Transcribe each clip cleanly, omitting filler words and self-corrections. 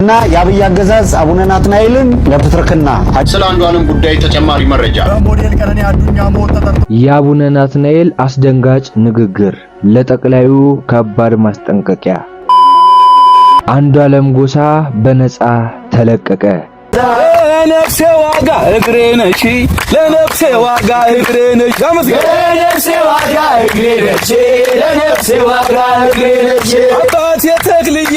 እና የአብይ አገዛዝ አቡነ ናትናኤልን ለፕትርክና ስለ አንዱዓለም ጉዳይ ተጨማሪ መረጃ በሞዴል ቀነኒ አዱኛ ሞት ተጠርቶ የአቡነ ናትናኤል አስደንጋጭ ንግግር ለጠቅላዩ ከባድ ማስጠንቀቂያ። አንዱዓለም ጎሳ በነፃ ተለቀቀ። ለነፍሴ ዋጋ እግሬ ነሽ ለነፍሴ ዋጋ እግሬ ነሽ ለነፍሴ ዋጋ እግሬ ነሽ ለነፍሴ ዋጋ እግሬ ነሽ አባቴ ተክልዬ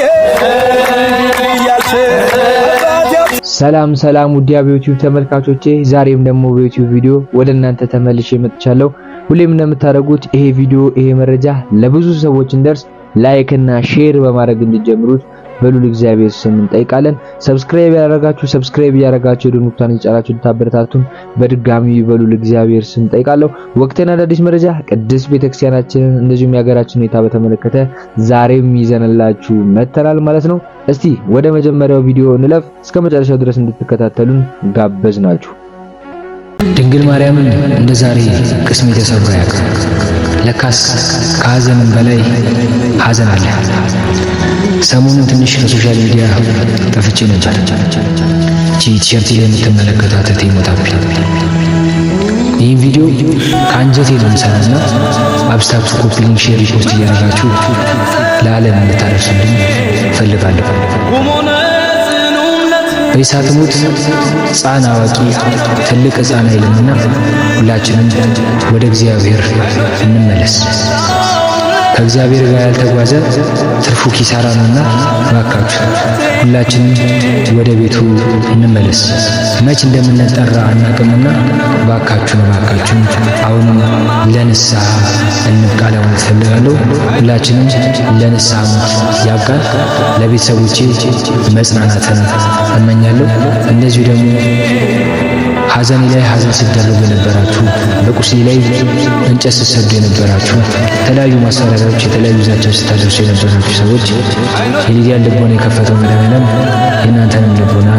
ሰላም ውድ የዩቲዩብ ተመልካቾቼ፣ ዛሬም ደግሞ በዩቲዩብ ቪዲዮ ወደ እናንተ ተመልሼ መጥቻለሁ። ሁሌም እንደምታደርጉት ይሄ ቪዲዮ ይሄ መረጃ ለብዙ ሰዎች እንደርስ ላይክ እና ሼር በማድረግ እንድትጀምሩት በሉል እግዚአብሔር ስም እንጠይቃለን። ሰብስክራይብ ያደረጋችሁ ደሙታን ይጫላችሁ ተታበረታቱን በድጋሚ በሉል እግዚአብሔር ስም እንጠይቃለሁ። ወቅታዊና አዳዲስ መረጃ ቅድስት ቤተክርስቲያናችንን እንደዚሁም የሀገራችን ሁኔታ በተመለከተ ዛሬም ይዘንላችሁ መተናል ማለት ነው። እስቲ ወደ መጀመሪያው ቪዲዮ እንለፍ። እስከ መጨረሻው ድረስ እንድትከታተሉን ጋበዝናችሁ። ድንግል ማርያምን እንደ ዛሬ ቅስሜ ተሰብሮ ያውቃል። ለካስ ከሐዘንም በላይ ሐዘን አለ። ሰሞኑን ትንሽ ከሶሻል ሚዲያ ጠፍቼ ነበር። ቲሸርት ላይ የምትመለከቷት እህቴ ሞታብኝ። ይህን ቪዲዮ ከአንጀቴ ለምሰራና አብስታክቱ ኮፒ ሊንክ ሼር ሪፖስት እያደረጋችሁ ለዓለም እንድታደርሱልኝ እፈልጋለሁ። በኢሳት ሞት ሕፃን አዋቂ ትልቅ ሕፃን አይልምና ሁላችንም ወደ እግዚአብሔር እንመለስ። ከእግዚአብሔር ጋር ያልተጓዘ ትርፉ ኪሳራ ነውና እባካችሁ ሁላችንም ወደ ቤቱ እንመለስ። መች እንደምንጠራ አናውቅምና እባካችሁ አሁንም ለንስሐ እንብቃ ለማለት እፈልጋለሁ። ሁላችንም ለንስሐ ያብቃን። ለቤተሰቦቼ መጽናናትን እመኛለሁ። እንደዚሁ ደግሞ ሐዘኔ ላይ ሐዘን ሲደረጉ የነበራችሁ፣ በቁስሌ ላይ እንጨት ስትሰዱ የነበራችሁ፣ የተለያዩ ማስፈራሪያዎች የተለያዩ ዛቻዎች ስታደርሱ የነበራችሁ ሰዎች የሊዲያን ልቦና የከፈተው መድኃኒዓለም የእናንተንም ልቦና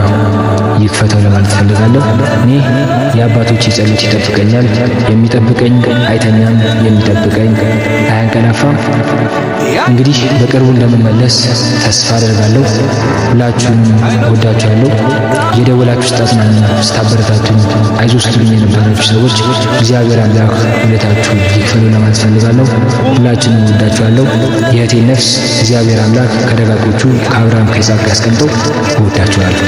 ይክፈተው ለማለት ፈልጋለሁ። እኔ የአባቶች ጸሎት ይጠብቀኛል። የሚጠብቀኝ አይተኛም፣ የሚጠብቀኝ አያንቀላፋም። እንግዲህ በቅርቡ እንደምመለስ ተስፋ አደርጋለሁ። ሁላችሁንም ወዳችኋለሁ። የደወላችሁ ስታበረታቱኝ አይዞ ስትሉኝ የነበራችሁ ሰዎች እግዚአብሔር አምላክ ውለታችሁ ይክፈሉ ለማለት ፈልጋለሁ። ሁላችንም ወዳችኋለሁ። የእህቴን ነፍስ እግዚአብሔር አምላክ ከደጋጎቹ ከአብርሃም ከይስሐቅ ያስቀምጠው። ወዳችኋለሁ።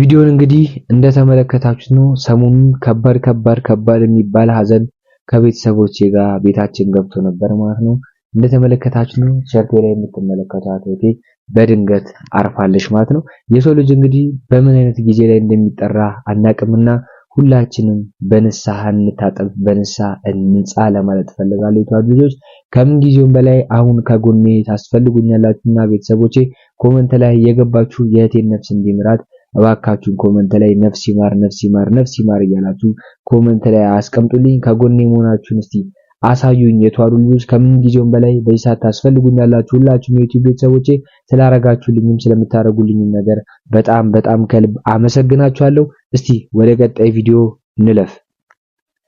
ቪዲዮን እንግዲህ እንደተመለከታችሁት ነው። ሰሞኑን ከባድ የሚባል ሐዘን ከቤተሰቦቼ ጋር ቤታችን ገብቶ ነበር ማለት ነው። እንደተመለከታችሁት ነው። ሸርቴ ላይ የምትመለከቷት እህቴ በድንገት አርፋለች ማለት ነው። የሰው ልጅ እንግዲህ በምን አይነት ጊዜ ላይ እንደሚጠራ አናቅምና ሁላችንም በንስሐ እንታጠብ፣ በንስሐ እንጻ ለማለት ፈልጋለሁ። የተዋሕዶ ልጆች ከምን ጊዜውም በላይ አሁን ከጎኔ ታስፈልጉኛላችሁና ቤተሰቦቼ ኮሜንት ላይ የገባችሁ የእህቴን ነፍስ እንዲምራት እባካችሁን ኮሜንት ላይ ነፍስ ይማር እያላችሁ ኮሜንት ላይ አስቀምጡልኝ። ከጎኔ መሆናችሁን እስቲ አሳዩኝ። የተዋሕዶ ልጆች ከምን ጊዜውም በላይ በዚህ ሰዓት ታስፈልጉኛላችሁ። ሁላችሁም የዩቲዩብ ቤተሰቦቼ ስላረጋችሁልኝም ስለምታረጉልኝም ነገር በጣም ከልብ አመሰግናችኋለሁ። እስቲ ወደ ቀጣይ ቪዲዮ እንለፍ።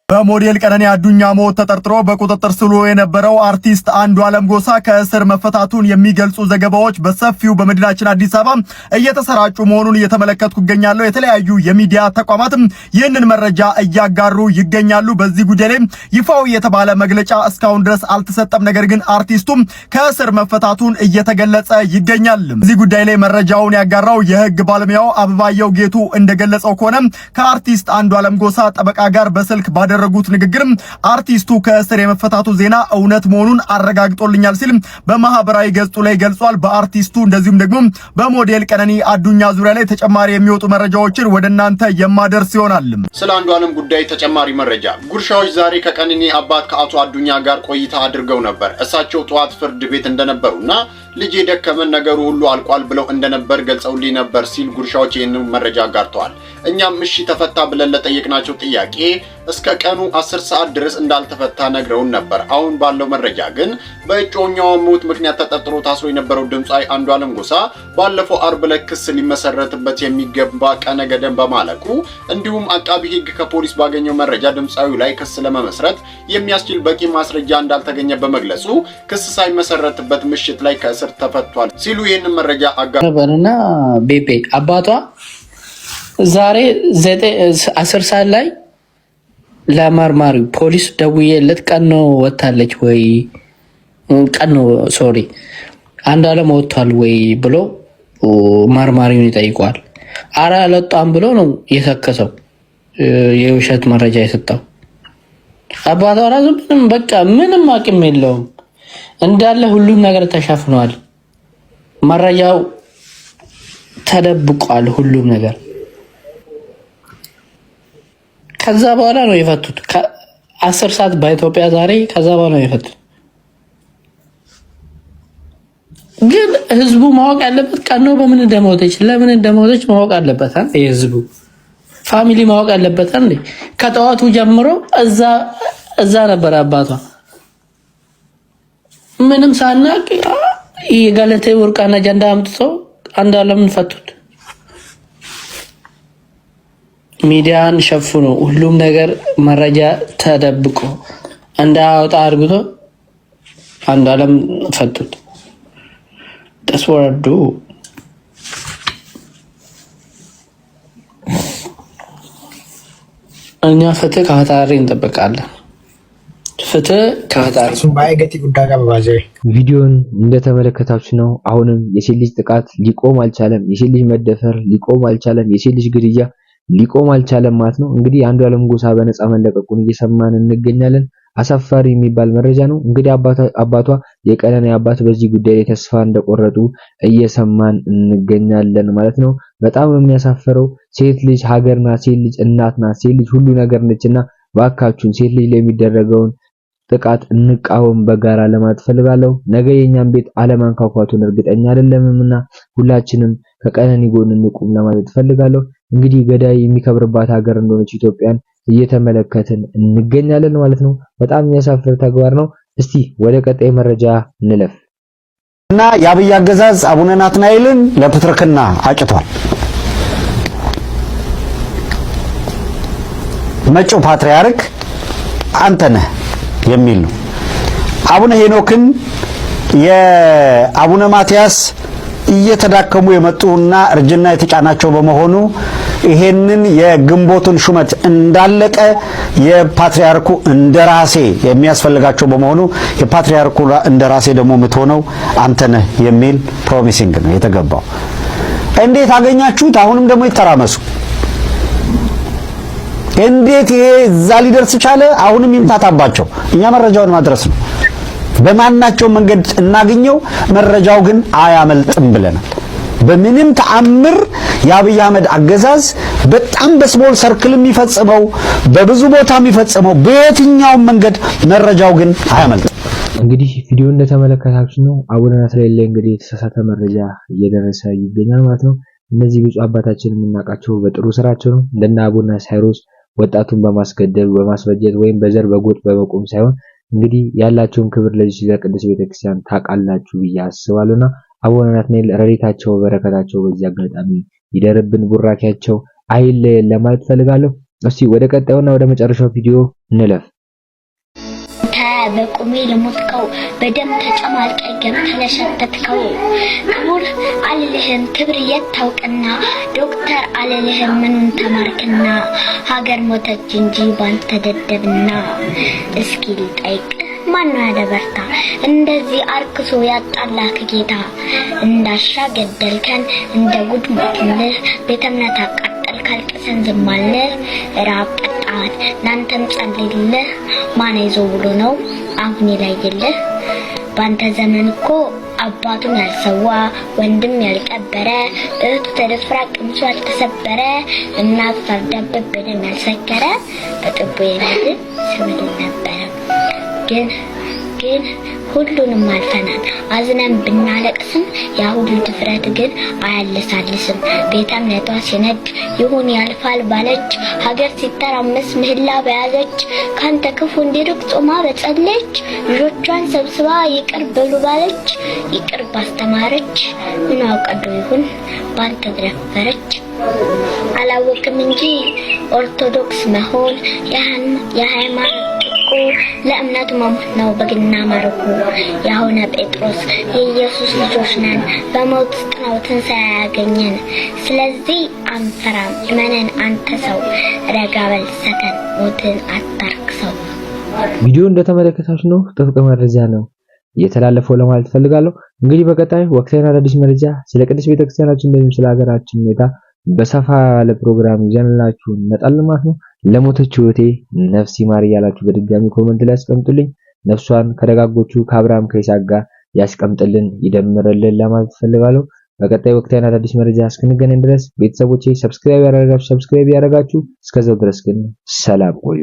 በሞዴል ቀነኒ አዱኛ ሞት ተጠርጥሮ በቁጥጥር ስር ውሎ የነበረው አርቲስት አንዱዓለም ጎሳ ከእስር መፈታቱን የሚገልጹ ዘገባዎች በሰፊው በመዲናችን አዲስ አበባ እየተሰራጩ መሆኑን እየተመለከትኩ ይገኛለሁ። የተለያዩ የሚዲያ ተቋማትም ይህንን መረጃ እያጋሩ ይገኛሉ። በዚህ ጉዳይ ላይ ይፋው የተባለ መግለጫ እስካሁን ድረስ አልተሰጠም። ነገር ግን አርቲስቱም ከእስር መፈታቱን እየተገለጸ ይገኛል። በዚህ ጉዳይ ላይ መረጃውን ያጋራው የህግ ባለሙያው አበባየው ጌቱ እንደገለጸው ከሆነ ከአርቲስት አንዱዓለም ጎሳ ጠበቃ ጋር በስልክ ባደረጉት ንግግር አርቲስቱ ከእስር የመፈታቱ ዜና እውነት መሆኑን አረጋግጦልኛል ሲል በማህበራዊ ገጹ ላይ ገልጿል። በአርቲስቱ እንደዚሁም ደግሞ በሞዴል ቀነኒ አዱኛ ዙሪያ ላይ ተጨማሪ የሚወጡ መረጃዎችን ወደ እናንተ የማደርስ ይሆናል። ስለ አንዱዓለም ጉዳይ ተጨማሪ መረጃ። ጉርሻዎች ዛሬ ከቀነኒ አባት ከአቶ አዱኛ ጋር ቆይታ አድርገው ነበር። እሳቸው ጠዋት ፍርድ ቤት እንደነበሩና ልጅ የደከመን ነገሩ ሁሉ አልቋል ብለው እንደነበር ገልጸውልኝ ነበር ሲል ጉርሻዎች ይህንን መረጃ አጋርተዋል። እኛም እሺ ተፈታ ብለን ለጠየቅናቸው ጥያቄ እስከ ቀኑ 10 ሰዓት ድረስ እንዳልተፈታ ነግረውን ነበር። አሁን ባለው መረጃ ግን በእጮኛው ሞት ምክንያት ተጠርጥሮ ታስሮ የነበረው ድምጻዊ አንዱዓለም ጎሳ ባለፈው አርብ ላይ ክስ ሊመሰረትበት የሚገባ ቀነ ገደም በማለቁ እንዲሁም አቃቢ ሕግ ከፖሊስ ባገኘው መረጃ ድምጻዊው ላይ ክስ ለመመስረት የሚያስችል በቂ ማስረጃ እንዳልተገኘ በመግለጹ ክስ ሳይመሰረትበት ምሽት ላይ ከእስር ተፈቷል ሲሉ ይህንን መረጃ አጋርበንና ቤቤ አባቷ ዛሬ 10 ሰዓት ላይ ለማርማሪው ፖሊስ ደውዬለት ቀኖ ወጣለች ወይ ቀኖ ሶሪ አንድ አለም ወጥቷል ወይ ብሎ ማርማሪውን ይጠይቋል። አራ አልወጣም ብሎ ነው የተከሰው የውሸት መረጃ የሰጠው። አባቷ ራሱ ምንም አቅም የለውም እንዳለ ሁሉም ነገር ተሸፍኗል። መረጃው ተደብቋል ሁሉም ነገር። ከዛ በኋላ ነው የፈቱት 10 ሰዓት በኢትዮጵያ ዛሬ ከዛ በኋላ ነው የፈቱት። ግን ህዝቡ ማወቅ ያለበት ቀኖ በምን እንደሞተች ለምን እንደሞተች ማወቅ አለበት። የህዝቡ ፋሚሊ ማወቅ ያለበት እንዴ ከጠዋቱ ጀምሮ እዛ ነበር አባቷ ምንም ሳናቅ የገለቴ ወርቃና ጀንዳ አምጥቶ አንድ አለም ፈቱት። ሚዲያን ሸፍኖ ሁሉም ነገር መረጃ ተደብቆ እንዳያወጣ አድርጎ አንድ አለም ፈቱት። That's what I do. እኛ ፍትህ ከፈጣሪ እንጠብቃለን። ፍትህ ከፈጣሪ ቪዲዮን እንደተመለከታችሁ ነው። አሁንም የሴት ልጅ ጥቃት ሊቆም አልቻለም። የሴት ልጅ መደፈር ሊቆም አልቻለም። የሴት ልጅ ግድያ ሊቆም አልቻለም ማለት ነው። እንግዲህ አንዷለም ጎሳ በነፃ መለቀቁን እየሰማን እንገኛለን። አሳፋሪ የሚባል መረጃ ነው። እንግዲህ አባቷ የቀነኒ አባት በዚህ ጉዳይ ላይ ተስፋ እንደቆረጡ እየሰማን እንገኛለን ማለት ነው። በጣም የሚያሳፈረው ሴት ልጅ ሀገር ናት፣ ሴት ልጅ እናት ናት፣ ሴት ልጅ ሁሉ ነገር ነችና ባካችሁን ሴት ልጅ ላይ የሚደረገውን ጥቃት እንቃወም በጋራ ለማለት ፈልጋለሁ። ነገ የኛን ቤት አለማንኳኳቱን እርግጠኛ አይደለምና ሁላችንም ከቀነኒ ጎን እንቁም ለማለት ፈልጋለሁ። እንግዲህ ገዳይ የሚከብርባት ሀገር እንደሆነች ኢትዮጵያን እየተመለከትን እንገኛለን ማለት ነው። በጣም የሚያሳፍር ተግባር ነው። እስቲ ወደ ቀጣይ መረጃ እንለፍ እና የአብይ አገዛዝ አቡነ ናትናኤልን ለፕትርክና አጭቷል። መጪው ፓትርያርክ አንተ ነህ የሚል ነው። አቡነ ሄኖክን የአቡነ ማቲያስ እየተዳከሙ የመጡና እርጅና የተጫናቸው በመሆኑ ይሄንን የግንቦቱን ሹመት እንዳለቀ የፓትርያርኩ እንደራሴ የሚያስፈልጋቸው በመሆኑ የፓትርያርኩ እንደራሴ ደግሞ የምትሆነው አንተ ነህ የሚል ፕሮሚሲንግ ነው የተገባው። እንዴት አገኛችሁት? አሁንም ደግሞ ይተራመሱ። እንዴት ይሄ እዛ ሊደርስ ቻለ? አሁንም ይምታታባቸው። እኛ መረጃውን ማድረስ ነው። በማናቸው መንገድ እናገኘው፣ መረጃው ግን አያመልጥም ብለናል። በምንም ተአምር የአብይ አህመድ አገዛዝ በጣም በስሞል ሰርክል የሚፈጽመው በብዙ ቦታ የሚፈጽመው በየትኛው መንገድ መረጃው ግን አያመልጥም። እንግዲህ ቪዲዮ እንደተመለከታችሁ ነው አቡነ ናትናኤል ላይ እንግዲህ የተሳሳተ መረጃ እየደረሰ ይገኛል ማለት ነው። እነዚህ ብፁዕ አባታችን የምናውቃቸው በጥሩ ስራቸው ነው። እንደና አቡነ ሳይሮስ ወጣቱን በማስገደል በማስበጀት ወይም በዘር በጎጥ በመቆም ሳይሆን እንግዲህ ያላቸውን ክብር ለዚህ ለቅድስት ቤተክርስቲያን ታውቃላችሁ ብዬ አስባለሁና አቡነ ናትናኤል ረድኤታቸው በረከታቸው በዚህ አጋጣሚ ይደርብን፣ ቡራኪያቸው አይለየን ለማለት ፈልጋለሁ። እስቲ ወደ ቀጣዩና ወደ መጨረሻው ቪዲዮ እንለፍ። በቁሜ ለሞትከው በደም ተጨማልቀ ገብተህ ለሸተትከው ክቡር አልልህም ክብር የታውቅና ዶክተር አልልህም ምኑን ተማርክና ሀገር ሞተች እንጂ ባንተ ደደብና እስኪ ልጠይቅ ማነው ያደበርታ እንደዚህ አርክሶ ያጣላህ ጌታ እንዳሻ ገደልከን እንደ ጉድ ሞትንልህ ቤተ እምነት አቃጠልክ አልቅሰን ዝም አልንህ ራብ ጠጣን ናንተም ጸልይልህ ማን ይዞ ብሎ ነው አሁን ይላይልህ ባንተ ዘመን እኮ አባቱን ያልሰዋ ወንድም ያልቀበረ እህቱ ተደፍራ ቅምሷ ያልተሰበረ እናት ፈርዳበት በደም ያልሰከረ በጥቦ የሌለ ስምል ነበረ። ግን ሁሉንም አልፈናል አዝነን ብናለቅስም ያ ሁሉ ድፍረት ግን አያለሳልስም። ቤተ እምነቷ ሲነድ ይሁን ያልፋል ባለች ሀገር ሲተራመስ ምህላ በያዘች ካንተ ክፉ እንዲርቅ ጾማ በጸለች ልጆቿን ሰብስባ ይቅር በሉ ባለች ይቅር ባስተማረች ምን አውቀዶ ይሁን ባንተ ተደፈረች። አላወቅም እንጂ ኦርቶዶክስ መሆን የሃይማኖት ሲጠይቁ ለእምነቱ መሞት ነው በግና ማረኩ። የአቡነ ጴጥሮስ የኢየሱስ ልጆች ነን፣ በሞት ውስጥ ነው ትንሣኤ ያገኘን። ስለዚህ አንፈራም፣ እመነን አንተ ሰው፣ ረጋ በል ሰከን፣ ሞትን አታርክሰው። ቪዲዮ እንደተመለከታችሁ ነው ጥብቅ መረጃ ነው እየተላለፈው ለማለት ፈልጋለሁ። እንግዲህ በቀጣይ ወቅታዊና አዳዲስ መረጃ ስለ ቅድስት ቤተክርስቲያናችን እንደዚሁም ስለ ሀገራችን ሁኔታ በሰፋ ያለ ፕሮግራም ይዘንላችሁ እንመጣለን ማለት ነው። ለሞተችው እህቴ ነፍስ ይማር እያላችሁ በድጋሚ ኮሜንት ላይ አስቀምጡልኝ። ነፍሷን ከደጋጎቹ ከአብርሃም ከይስሐቅ ጋር ያስቀምጥልን ይደምርልን ለማለት ፈልጋለሁ። በቀጣይ ወቅታዊና አዳዲስ መረጃ እስክንገናኝ ድረስ ቤተሰቦቼ ሰብስክራይብ ያደረጋችሁ እስከዛው ድረስ ግን ሰላም ቆዩ።